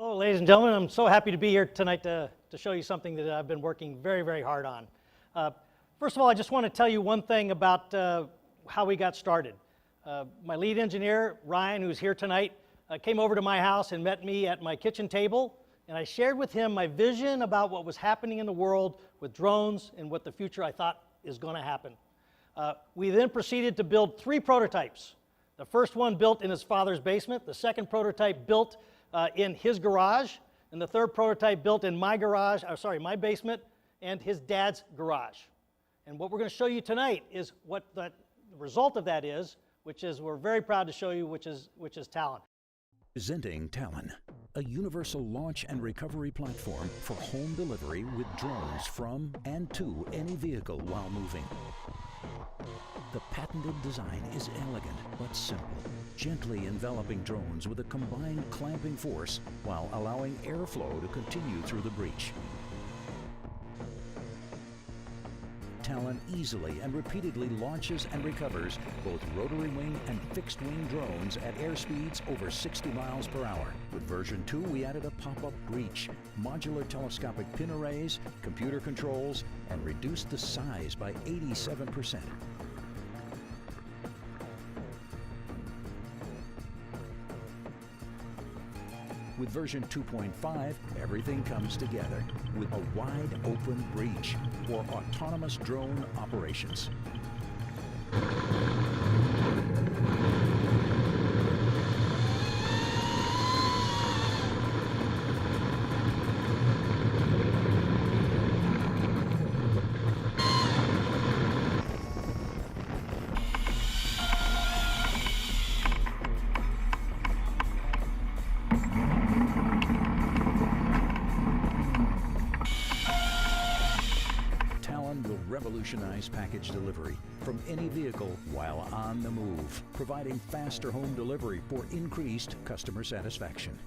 Hello, ladies and gentlemen. I'm so happy to be here tonight to show you something that I've been working very, very hard on. First of all, I just want to tell you one thing about how we got started. My lead engineer, Ryan, who's here tonight, came over to my house and met me at my kitchen table, and I shared with him my vision about what was happening in the world with drones and what the future I thought is going to happen. We then proceeded to build 3 prototypes. The first one built in his father's basement, the second prototype built in his garage, and the third prototype built in my garage, my basement, and his dad's garage. And what we're going to show you tonight is what the result of that is, which is we're very proud to show you, which is Talon. Presenting Talon, a universal launch and recovery platform for home delivery with drones from and to any vehicle while moving. The patented design is elegant but simple, gently enveloping drones with a combined clamping force while allowing airflow to continue through the breech. Talon easily and repeatedly launches and recovers both rotary wing and fixed wing drones at airspeeds over 60 miles per hour. With version 2, we added a pop-up breech, modular telescopic pin arrays, computer controls, and reduced the size by 87%. With version 2.5, everything comes together with a wide open breech for autonomous drone operations. Revolutionize package delivery from any vehicle while on the move, providing faster home delivery for increased customer satisfaction.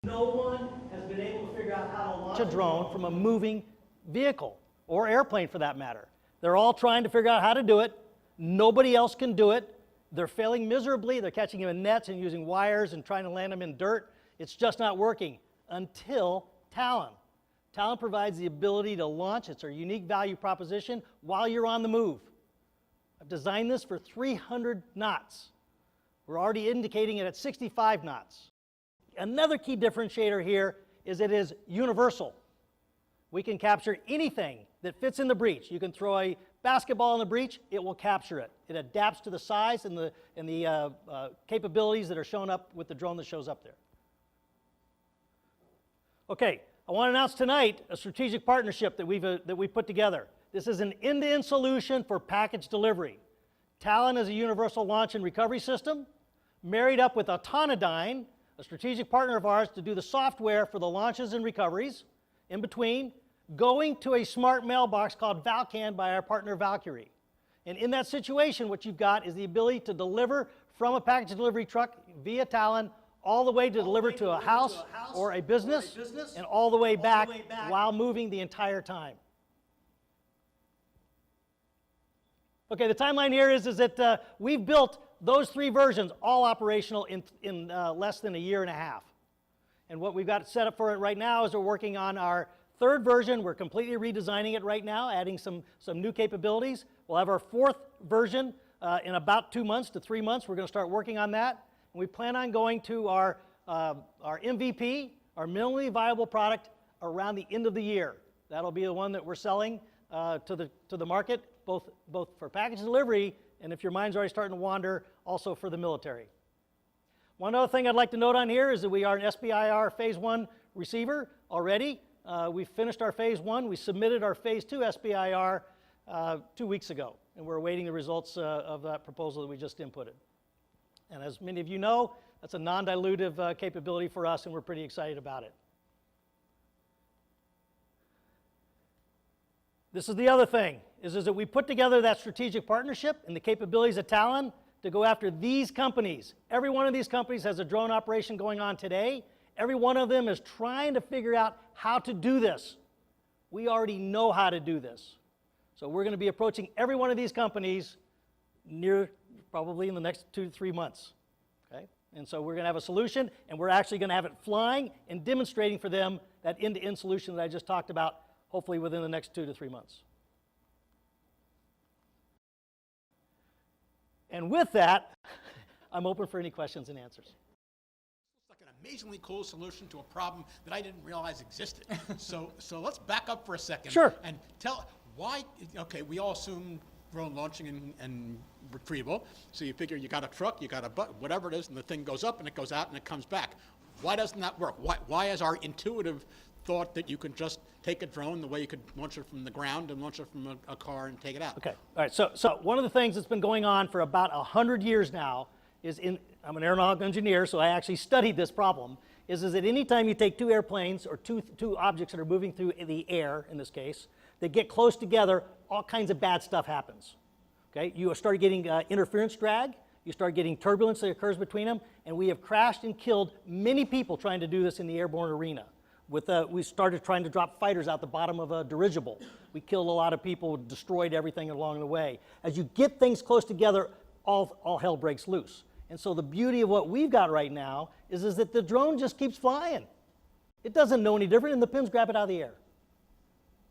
No one has been able to figure out how to launch a drone from a moving vehicle, or airplane for that matter. They're all trying to figure out how to do it. Nobody else can do it. They're failing miserably. They're catching them in nets and using wires and trying to land them in dirt. It's just not working until Talon. Talon provides the ability to launch. It's our unique value proposition while you're on the move. I've designed this for 300 knots. We're already indicating it at 65 knots. Another key differentiator here is it is universal. We can capture anything that fits in the breech. You can throw a basketball in the breech, it will capture it. It adapts to the size and the capabilities that are shown up with the drone that shows up there. Okay. I want to announce tonight a strategic partnership that we put together. This is an end-to-end solution for package delivery. Talon is a universal launch and recovery system, married up with Autonodyne, a strategic partner of ours, to do the software for the launches and recoveries, in between, going to a smart mailbox called Valcan by our partner Valkyrie. And in that situation, what you've got is the ability to deliver from a package delivery truck via Talon all the way to deliver to a house or a business, and all the way back while moving the entire time. Okay, the timeline here is that we've built those 3 versions all operational in less than a year and a half. And what we've got set up for it right now is we're working on our 3rd version. We're completely redesigning it right now, adding some new capabilities. We'll have our 4th version in about 2 months to 3 months. We're going to start working on that. And we plan on going to our MVP, our minimally viable product, around the end of the year. That'll be the one that we're selling to the market, both for package delivery, and if your mind's already starting to wander, also for the military. One other thing I'd like to note on here is that we are an SBIR Phase 1 receiver already. We finished our Phase 1. We submitted our Phase 2 SBIR 2 weeks ago, and we're awaiting the results of that proposal that we just inputted. And as many of you know, that's a non-dilutive capability for us, and we're pretty excited about it. This is the other thing, is that we put together that strategic partnership and the capabilities of Talon to go after these companies. Every one of these companies has a drone operation going on today. Every one of them is trying to figure out how to do this. We already know how to do this. So we're going to be approaching every one of these companies probably in the next 2 to 3 months. Okay? And so we're going to have a solution, and we're actually going to have it flying and demonstrating for them that end-to-end solution that I just talked about, hopefully within the next 2 to 3 months. And with that, I'm open for any questions and answers. It's like an amazingly cool solution to a problem that I didn't realize existed. So let's back up for a second. Sure. And tell why, okay, we all assume drone launching and retrieval. So you figure you got a truck, you got a button, whatever it is, and the thing goes up and it goes out and it comes back. Why doesn't that work? Why is our intuitive thought that you can just take a drone the way you could launch it from the ground and launch it from a car and take it out? Okay, all right, so one of the things that's been going on for about 100 years now is I'm an aeronautical engineer, so I actually studied this problem, is that anytime you take two airplanes or two objects that are moving through the air, in this case, they get close together, all kinds of bad stuff happens. Okay, you start getting interference drag, you start getting turbulence that occurs between them, and we have crashed and killed many people trying to do this in the airborne arena. We started trying to drop fighters out the bottom of a dirigible. We killed a lot of people, destroyed everything along the way. As you get things close together, all hell breaks loose. And so the beauty of what we've got right now is that the drone just keeps flying. It doesn't know any different, and the pins grab it out of the air.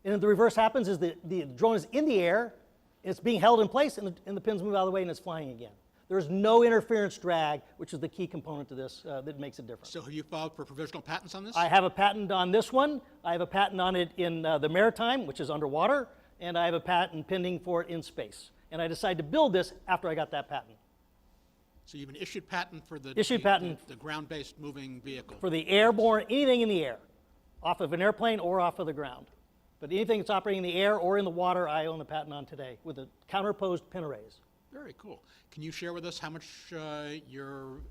And the reverse happens is the drone is in the air, it's being held in place, and the pins move out of the way, and it's flying again. There's no interference drag, which is the key component to this that makes it different. So have you filed for provisional patents on this? I have a patent on this one. I have a patent on it in the maritime, which is underwater, and I have a patent pending for it in space. And I decided to build this after I got that patent. So you have an issued patent for the ground-based moving vehicle? For the airborne, anything in the air, off of an airplane or off of the ground. But anything that's operating in the air or in the water, I own a patent on today with the counterposed pin arrays. Very cool. Can you share with us how much you're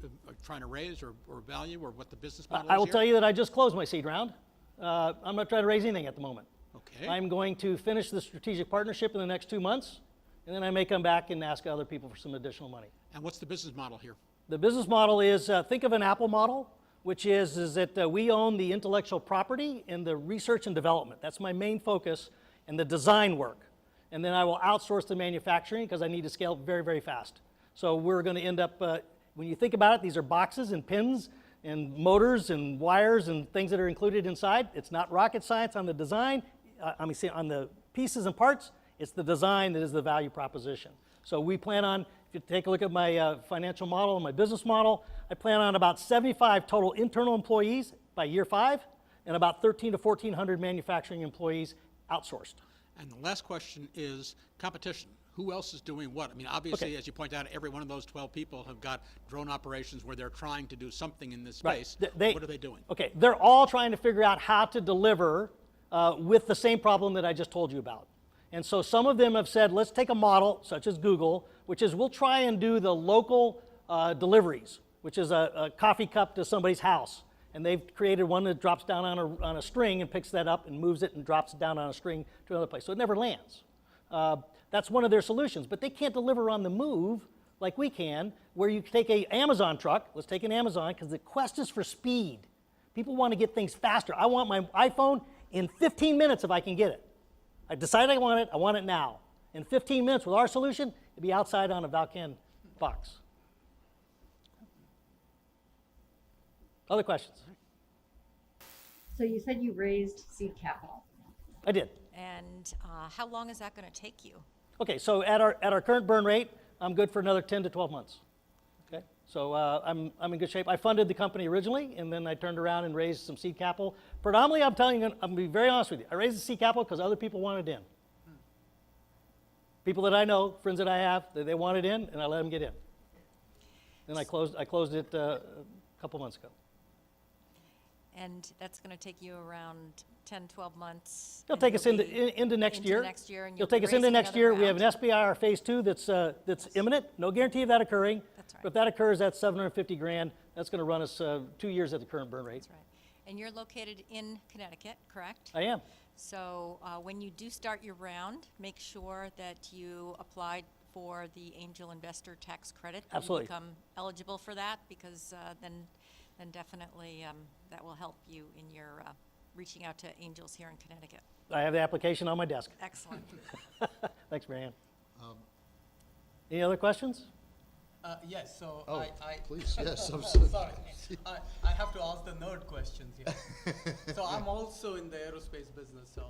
trying to raise or value, or what the business model is I will here? tell you that I just closed my seed round. I'm not trying to raise anything at the moment. Okay. I'm going to finish the strategic partnership in the next 2 months, and then I may come back and ask other people for some additional money. And what's the business model here? The business model is, think of an Apple model, which is that we own the intellectual property and the research and development. That's my main focus, and the design work. And then I will outsource the manufacturing because I need to scale very, very fast. So we're going to end up, when you think about it, these are boxes and pins and motors and wires and things that are included inside. It's not rocket science on the design, on the pieces and parts. It's the design that is the value proposition. So we plan on, if you take a look at my financial model and my business model, I plan on about 75 total internal employees by year 5 and about 1,300 to 1,400 manufacturing employees outsourced. And the last question is competition. Who else is doing what? I mean, obviously, as you point out, every one of those 12 people have got drone operations where they're trying to do something in this space. Right. What are they doing? Okay, they're all trying to figure out how to deliver with the same problem that I just told you about. And so some of them have said, let's take a model, such as Google, which is we'll try and do the local deliveries, which is a coffee cup to somebody's house. And they've created one that drops down on a string and picks that up and moves it and drops it down on a string to another place. So it never lands. That's one of their solutions. But they can't deliver on the move like we can, where you take an Amazon truck. Let's take an Amazon, because the quest is for speed. People want to get things faster. I want my iPhone in 15 minutes if I can get it. I decided I want it now. In 15 minutes with our solution, it'd be outside on a Valcan box. Other questions? So you said you raised seed capital. I did. And how long is that going to take you? Okay, so at our current burn rate, I'm good for another 10 to 12 months. Okay, so I'm in good shape. I funded the company originally, and then I turned around and raised some seed capital. Predominantly, I'm going to be very honest with you. I raised the seed capital because other people wanted in. People that I know, friends that I have, they wanted in, and I let them get in. Then I closed it a couple months ago. And that's going to take you around 10, 12 months. It'll take us into next year. Next year, and It'll take us into next year. We have an SBIR phase 2 that's imminent. No guarantee of that occurring. That's right. But if that occurs, that's $750,000. That's going to run us 2 years at the current burn rate. That's right. And you're located in Connecticut, correct? I am. So when you do start your round, make sure that you apply for the angel investor tax credit. Absolutely. You become eligible for that, because then definitely that will help you in your reaching out to angels here in Connecticut. I have the application on my desk. Excellent. Thanks, Marianne. Any other questions? Yes, so Oh, I please, yes, I'm sorry. sorry. I have to ask the nerd questions here. So I'm also in the aerospace business, so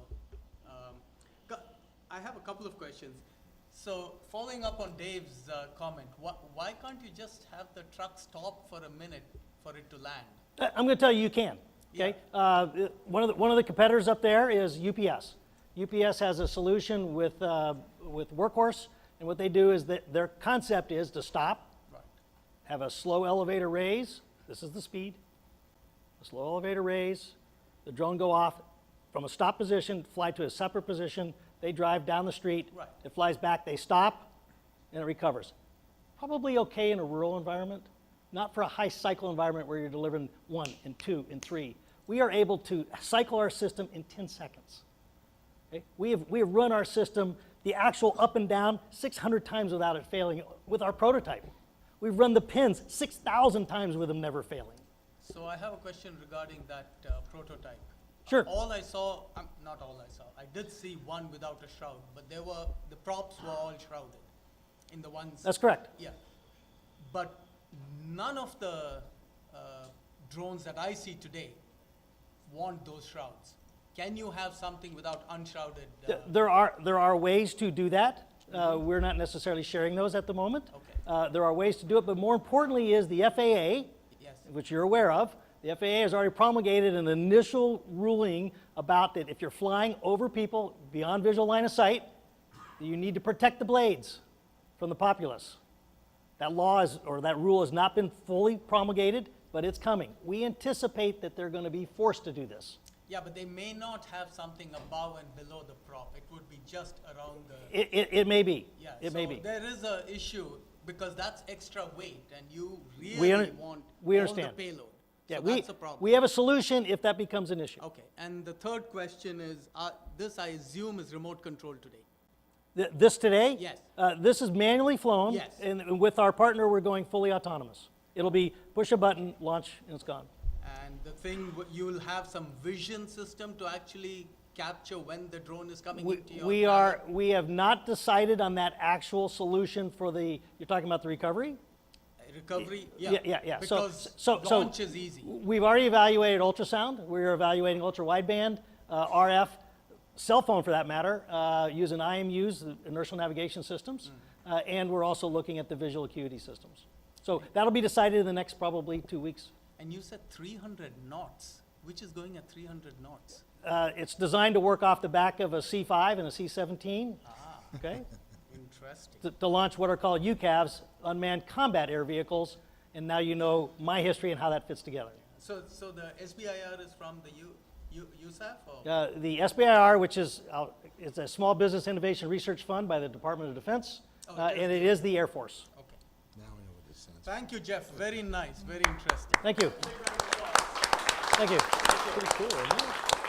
I have a couple of questions. So following up on Dave's comment, why can't you just have the truck stop for a minute for it to land? I'm going to tell you, you can. Okay. One of the competitors up there is UPS. UPS has a solution with Workhorse, and what they do is that their concept is to stop, Right. have a slow elevator raise. This is the speed. A slow elevator raise. The drone go off from a stop position, fly to a separate position. They drive down the street. Right. It flies back. They stop, and it recovers. Probably okay in a rural environment, not for a high cycle environment where you're delivering 1 and 2 and 3. We are able to cycle our system in 10 seconds. Okay? We have run our system, the actual up and down, 600 times without it failing with our prototype. We've run the pins 6,000 times with them never failing. So I have a question regarding that prototype. Sure. All I saw, not all I saw, I did see one without a shroud, but the props were all shrouded in the ones. That's correct. Yeah. But none of the drones that I see today want those shrouds. Can you have something without unshrouded? There are ways to do that. We're not necessarily sharing those at the moment. Okay. There are ways to do it, but more importantly is the FAA, Yes. which you're aware of. The FAA has already promulgated an initial ruling about that if you're flying over people beyond visual line of sight, you need to protect the blades from the populace. That that rule has not been fully promulgated, but it's coming. We anticipate that they're going to be forced to do this. Yeah, but they may not have something above and below the prop. It would be just around the. It may be. Yeah. It may be. There is an issue because that's extra weight, and you We really want all understand. the payload. Yeah, So we, that's a problem. we have a solution if that becomes an issue. Okay, and the third question is, this I assume is remote control today. This today? Yes. This is manually flown. Yes. And with our partner, we're going fully autonomous. It'll be push a button, launch, and it's gone. And the thing, you will have some vision system to actually capture when the drone is coming into your. We have not decided on that actual solution for you're talking about the recovery? Recovery, Yeah. Because So launch is easy. We've already evaluated ultrasound. We're evaluating ultra wideband, RF, cell phone for that matter, using IMUs, the inertial navigation systems, and we're also looking at the visual acuity systems. So that'll be decided in the next probably 2 weeks. And you said 300 knots. Which is going at 300 knots? It's designed to work off the back of a C5 and a C-17. Okay. Interesting. To launch what are called UCAVs, unmanned combat air vehicles, and now you know my history and how that fits together. So the SBIR is from the USAF? Or? The SBIR, which is it's a Small Business Innovation Research Fund by the Department of Defense, and it is the Air Force. Okay. Now I know what this stands Thank you, Jeff. Very nice. Very interesting. Thank you. Thank you. for. Pretty cool, isn't it?